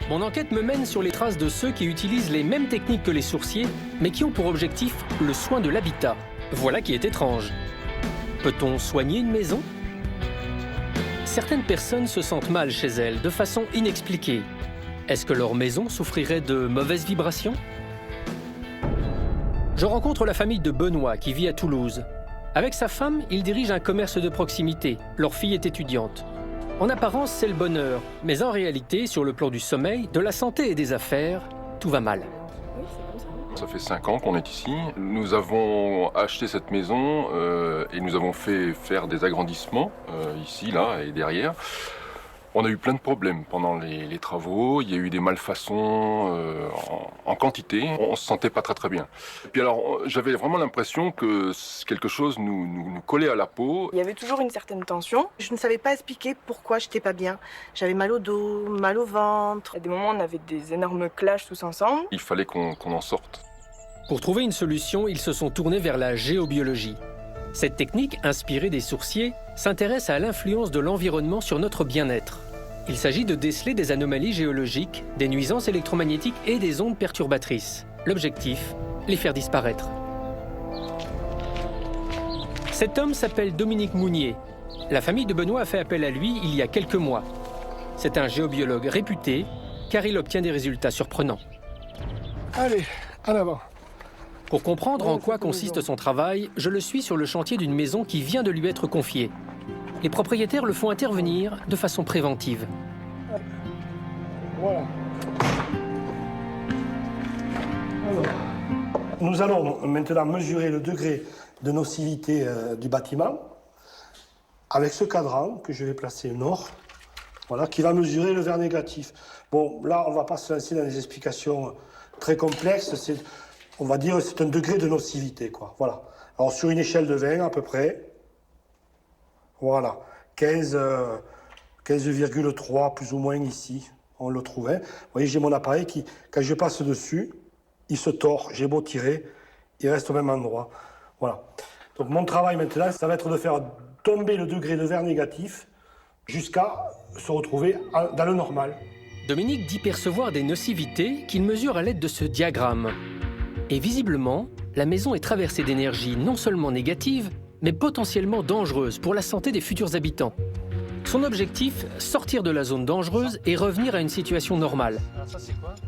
Mon enquête me mène sur les traces de ceux qui utilisent les mêmes techniques que les sourciers, mais qui ont pour objectif le soin de l'habitat. Voilà qui est étrange. Peut-on soigner une maison? Certaines personnes se sentent mal chez elles, de façon inexpliquée. Est-ce que leur maison souffrirait de mauvaises vibrations? Je rencontre la famille de Benoît qui vit à Toulouse. Avec sa femme, il dirige un commerce de proximité. Leur fille est étudiante. En apparence, c'est le bonheur, mais en réalité, sur le plan du sommeil, de la santé et des affaires, tout va mal. Ça fait 5 ans qu'on est ici. Nous avons acheté cette maison et nous avons fait faire des agrandissements ici, là et derrière. On a eu plein de problèmes pendant les travaux. Il y a eu des malfaçons en quantité. On se sentait pas très bien. Et puis alors, j'avais vraiment l'impression que quelque chose nous collait à la peau. Il y avait toujours une certaine tension. Je ne savais pas expliquer pourquoi j'étais pas bien. J'avais mal au dos, mal au ventre. À des moments, on avait des énormes clashs tous ensemble. Il fallait qu'on en sorte. Pour trouver une solution, ils se sont tournés vers la géobiologie. Cette technique, inspirée des sourciers, s'intéresse à l'influence de l'environnement sur notre bien-être. Il s'agit de déceler des anomalies géologiques, des nuisances électromagnétiques et des ondes perturbatrices. L'objectif, les faire disparaître. Cet homme s'appelle Dominique Mounier. La famille de Benoît a fait appel à lui il y a quelques mois. C'est un géobiologue réputé, car il obtient des résultats surprenants. Allez, en avant. Pour comprendre en quoi consiste son travail, je le suis sur le chantier d'une maison qui vient de lui être confiée. Les propriétaires le font intervenir de façon préventive. Voilà. Alors, nous allons maintenant mesurer le degré de nocivité du bâtiment avec ce cadran que je vais placer au nord, voilà, qui va mesurer le verre négatif. Bon, là, on ne va pas se lancer dans des explications très complexes. On va dire que c'est un degré de nocivité, quoi. Voilà. Alors, sur une échelle de 20 à peu près, voilà, 15,3 plus ou moins ici, on le trouvait. Vous voyez, j'ai mon appareil qui, quand je passe dessus, il se tord. J'ai beau tirer, il reste au même endroit. Voilà. Donc mon travail maintenant, ça va être de faire tomber le degré de verre négatif jusqu'à se retrouver dans le normal. Dominique dit percevoir des nocivités qu'il mesure à l'aide de ce diagramme. Et visiblement, la maison est traversée d'énergies non seulement négatives, mais potentiellement dangereuses pour la santé des futurs habitants. Son objectif, sortir de la zone dangereuse et revenir à une situation normale.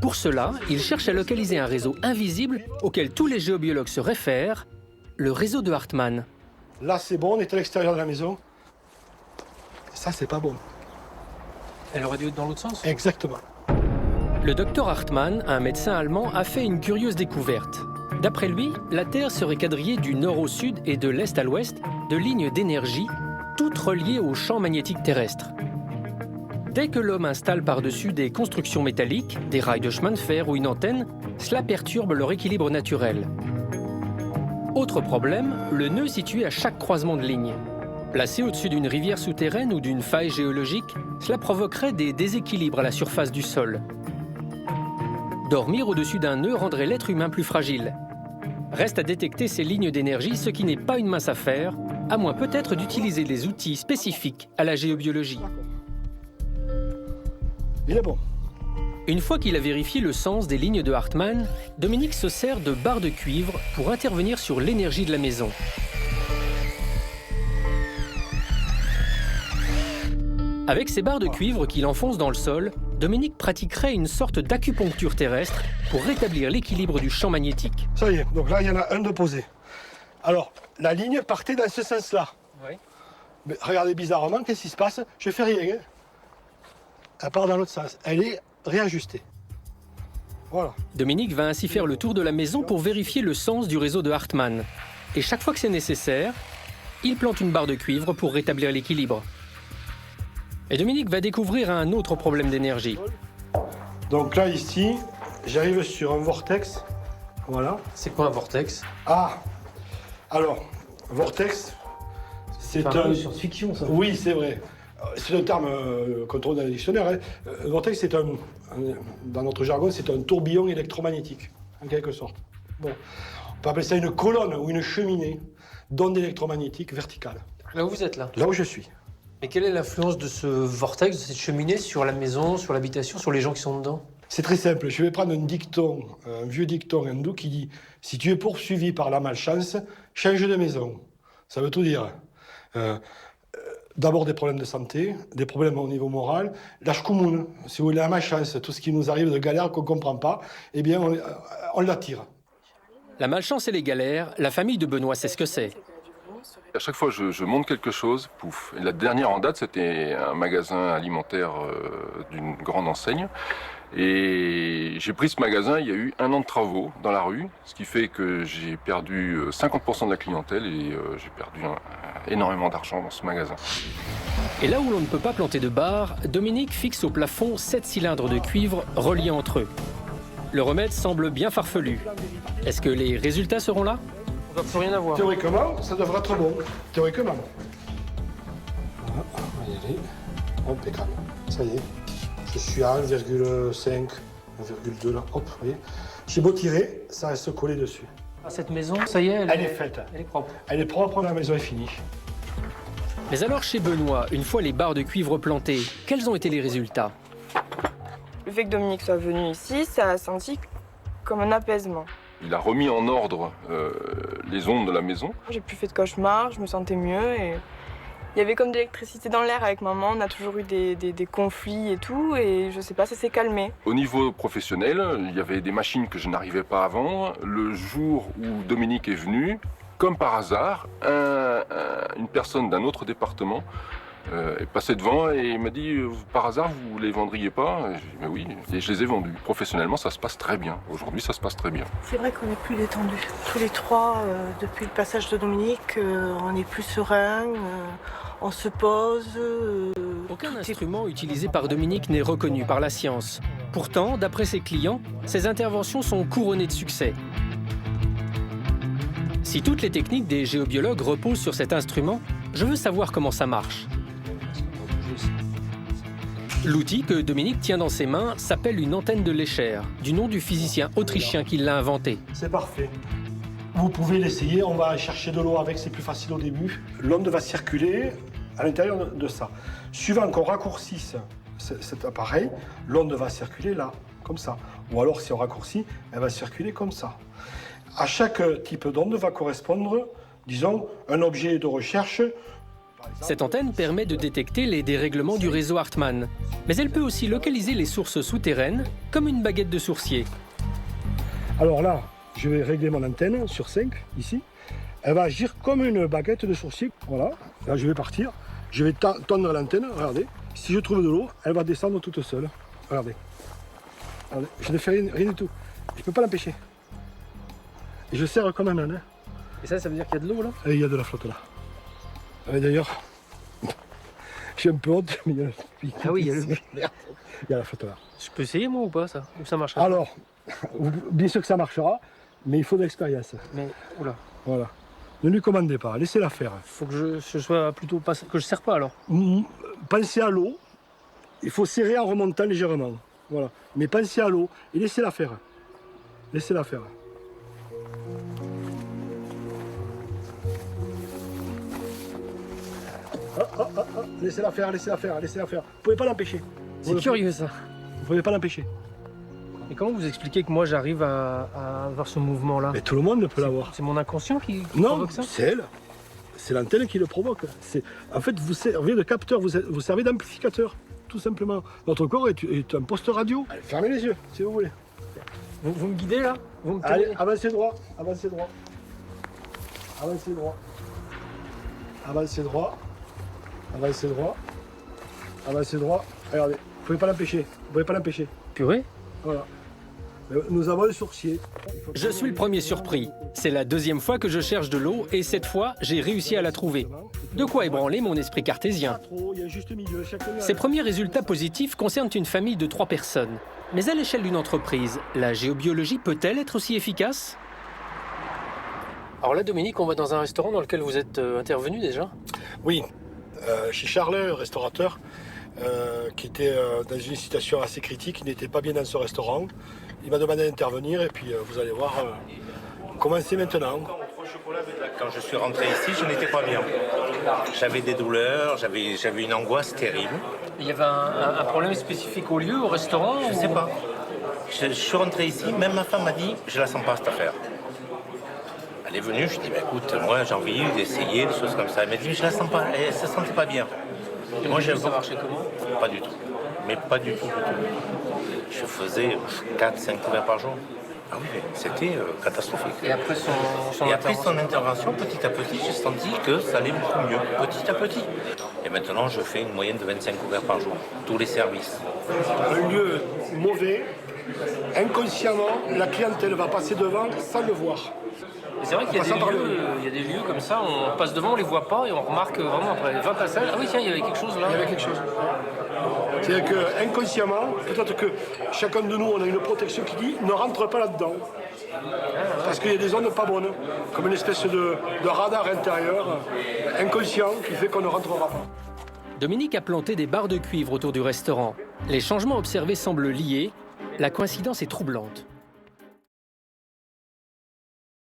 Pour cela, il cherche à localiser un réseau invisible auquel tous les géobiologues se réfèrent, le réseau de Hartmann. Là, c'est bon, on est à l'extérieur de la maison. Ça, c'est pas bon. Elle aurait dû être dans l'autre sens? Exactement. Le docteur Hartmann, un médecin allemand, a fait une curieuse découverte. D'après lui, la Terre serait quadrillée du nord au sud et de l'est à l'ouest de lignes d'énergie, toutes reliées au champ magnétique terrestre. Dès que l'homme installe par-dessus des constructions métalliques, des rails de chemin de fer ou une antenne, cela perturbe leur équilibre naturel. Autre problème, le nœud situé à chaque croisement de lignes. Placé au-dessus d'une rivière souterraine ou d'une faille géologique, cela provoquerait des déséquilibres à la surface du sol. Dormir au-dessus d'un nœud rendrait l'être humain plus fragile. Reste à détecter ces lignes d'énergie, ce qui n'est pas une mince affaire, à moins peut-être d'utiliser des outils spécifiques à la géobiologie. Il est bon. Une fois qu'il a vérifié le sens des lignes de Hartmann, Dominique se sert de barres de cuivre pour intervenir sur l'énergie de la maison. Avec ces barres de cuivre qu'il enfonce dans le sol, Dominique pratiquerait une sorte d'acupuncture terrestre pour rétablir l'équilibre du champ magnétique. Ça y est, donc là, il y en a un de posé. Alors, la ligne partait dans ce sens-là. Oui. Mais regardez bizarrement, qu'est-ce qui se passe? Je fais rien. Hein. Elle part dans l'autre sens. Elle est réajustée. Voilà. Dominique va ainsi faire le tour de la maison pour vérifier le sens du réseau de Hartmann. Et chaque fois que c'est nécessaire, il plante une barre de cuivre pour rétablir l'équilibre. Et Dominique va découvrir un autre problème d'énergie. Donc là, ici, j'arrive sur un vortex. Voilà. C'est quoi un vortex? Ah, alors, vortex, c'est un... science-fiction, ça. Oui, c'est vrai. C'est un terme qu'on trouve dans les dictionnaires. Hein. Vortex, c'est dans notre jargon, c'est un tourbillon électromagnétique, en quelque sorte. Bon. On peut appeler ça une colonne ou une cheminée d'ondes électromagnétiques verticales. Là où vous êtes, là? Là où je suis. Et quelle est l'influence de ce vortex, de cette cheminée sur la maison, sur l'habitation, sur les gens qui sont dedans? C'est très simple. Je vais prendre un vieux dicton hindou qui dit « Si tu es poursuivi par la malchance, change de maison ». Ça veut tout dire. D'abord des problèmes de santé, des problèmes au niveau moral. L'ashkumun, si vous voulez, la malchance, tout ce qui nous arrive de galère qu'on ne comprend pas, eh bien, on l'attire. La malchance et les galères, la famille de Benoît sait ce que c'est. À chaque fois je monte quelque chose, pouf. Et la dernière en date, c'était un magasin alimentaire d'une grande enseigne. Et j'ai pris ce magasin, il y a eu 1 an de travaux dans la rue, ce qui fait que j'ai perdu 50% de la clientèle et j'ai perdu énormément d'argent dans ce magasin. Et là où l'on ne peut pas planter de bar, Dominique fixe au plafond 7 cylindres de cuivre reliés entre eux. Le remède semble bien farfelu. Est-ce que les résultats seront là? On ne va plus rien avoir. Théoriquement, ça devrait être bon. Théoriquement. Voilà, on va y aller. Impeccable. Ça y est. Je suis à 1,5, 1,2 là. Hop, vous voyez. J'ai beau tirer, ça reste collé dessus. Ah, cette maison, ça y est, Elle est faite. Elle est propre. Elle est propre, la maison est finie. Mais alors chez Benoît, une fois les barres de cuivre plantées, quels ont été les résultats? Le fait que Dominique soit venu ici, ça a senti comme un apaisement. Il a remis en ordre les ondes de la maison. J'ai plus fait de cauchemars, je me sentais mieux et il y avait comme de l'électricité dans l'air avec maman. On a toujours eu des conflits et tout et je sais pas, ça s'est calmé. Au niveau professionnel, il y avait des machines que je n'arrivais pas à vendre. Le jour où Dominique est venu, comme par hasard, une personne d'un autre département est passé devant et il m'a dit « Par hasard, vous les vendriez pas ?» J'ai dit « Mais oui ». Et je les ai vendus. Professionnellement, ça se passe très bien. Aujourd'hui, ça se passe très bien. C'est vrai qu'on est plus détendus. Tous les trois, depuis le passage de Dominique, on est plus serein, on se pose. Aucun instrument utilisé par Dominique n'est reconnu par la science. Pourtant, d'après ses clients, ses interventions sont couronnées de succès. Si toutes les techniques des géobiologues reposent sur cet instrument, je veux savoir comment ça marche. L'outil que Dominique tient dans ses mains s'appelle une antenne de Lécher, du nom du physicien autrichien qui l'a inventé. C'est parfait. Vous pouvez l'essayer, on va chercher de l'eau avec, c'est plus facile au début. L'onde va circuler à l'intérieur de ça. Suivant qu'on raccourcisse cet appareil, l'onde va circuler là, comme ça. Ou alors si on raccourcit, elle va circuler comme ça. À chaque type d'onde va correspondre, disons, un objet de recherche. Cette antenne permet de détecter les dérèglements du réseau Hartmann. Mais elle peut aussi localiser les sources souterraines, comme une baguette de sourcier. Alors là, je vais régler mon antenne sur 5, ici. Elle va agir comme une baguette de sourcier. Voilà, là je vais partir. Je vais tendre l'antenne, regardez. Si je trouve de l'eau, elle va descendre toute seule. Regardez. Regardez. Je ne fais rien du tout. Je ne peux pas l'empêcher. Et je serre comme un âne. Hein. Et ça veut dire qu'il y a de l'eau là? Et il y a de la flotte là. Et d'ailleurs, j'ai un peu honte, mais il y a le... Ah oui, il y a le... Il y a la flotte là. Je peux essayer moi ou pas ça? Ou ça marche? Alors, bien sûr que ça marchera, mais il faut de l'expérience. Mais, oula. Voilà. Ne lui commandez pas, laissez-la faire. Faut que je sois plutôt... que je serre pas alors? Pensez à l'eau, il faut serrer en remontant légèrement. Voilà. Mais pensez à l'eau et laissez-la faire. Laissez-la faire. Laissez-la faire, laissez-la faire, laissez-la faire. Vous ne pouvez pas l'empêcher. C'est curieux ça. Vous ne pouvez pas l'empêcher. Et comment vous expliquez que moi j'arrive à avoir ce mouvement-là? Mais tout le monde ne peut l'avoir. C'est mon inconscient qui Non, provoque ça? c'est elle. C'est l'antenne qui le provoque. En fait, vous servez de capteur, vous servez d'amplificateur, tout simplement. Notre corps est un poste radio. Allez, fermez les yeux, si vous voulez. Vous me guidez là? Vous me tenez? Allez, avancez droit, avancez droit. Avancez droit. Avancez droit. Avancez droit. Avancez droit. Regardez, vous pouvez pas l'empêcher. Vous pouvez pas l'empêcher. Purée? Voilà. Nous avons un sourcier. Je suis le premier surpris. C'est la deuxième fois que je cherche de l'eau et cette fois, j'ai réussi à la trouver. De quoi ébranler mon esprit cartésien. Ces premiers résultats positifs concernent une famille de 3 personnes. Mais à l'échelle d'une entreprise, la géobiologie peut-elle être aussi efficace? Alors là, Dominique, on va dans un restaurant dans lequel vous êtes intervenu déjà? Oui, chez Charles, restaurateur, qui était dans une situation assez critique, il n'était pas bien dans ce restaurant. Il m'a demandé d'intervenir et puis vous allez voir comment c'est maintenant. Quand je suis rentré ici, je n'étais pas bien. J'avais des douleurs, j'avais une angoisse terrible. Il y avait un problème spécifique au lieu, au restaurant? Je ne sais pas. Je suis rentré ici, même ma femme m'a dit, je la sens pas cette affaire. Elle est venue, je dis, bah, écoute, moi j'ai envie d'essayer des choses comme ça. Elle m'a dit, mais je la sens pas, elle se sentait pas bien. Et moi, ça marchait comment? Pas du tout. Mais pas du tout. Je faisais 4-5 couverts par jour. Ah oui, c'était catastrophique. Et après son intervention, petit à petit, j'ai senti que ça allait beaucoup mieux, petit à petit. Et maintenant, je fais une moyenne de 25 couverts par jour, tous les services. Un lieu mauvais, inconsciemment, la clientèle va passer devant sans le voir. C'est vrai qu'il y a des lieux comme ça, on passe devant, on les voit pas et on remarque vraiment après 20 passages. Ah oui, tiens, il y avait quelque chose là. Il y avait quelque chose. C'est-à-dire qu'inconsciemment, peut-être que chacun de nous, on a une protection qui dit ne rentre pas là-dedans. Parce qu'il y a des zones pas bonnes, comme une espèce de radar intérieur, inconscient, qui fait qu'on ne rentrera pas. Dominique a planté des barres de cuivre autour du restaurant. Les changements observés semblent liés. La coïncidence est troublante.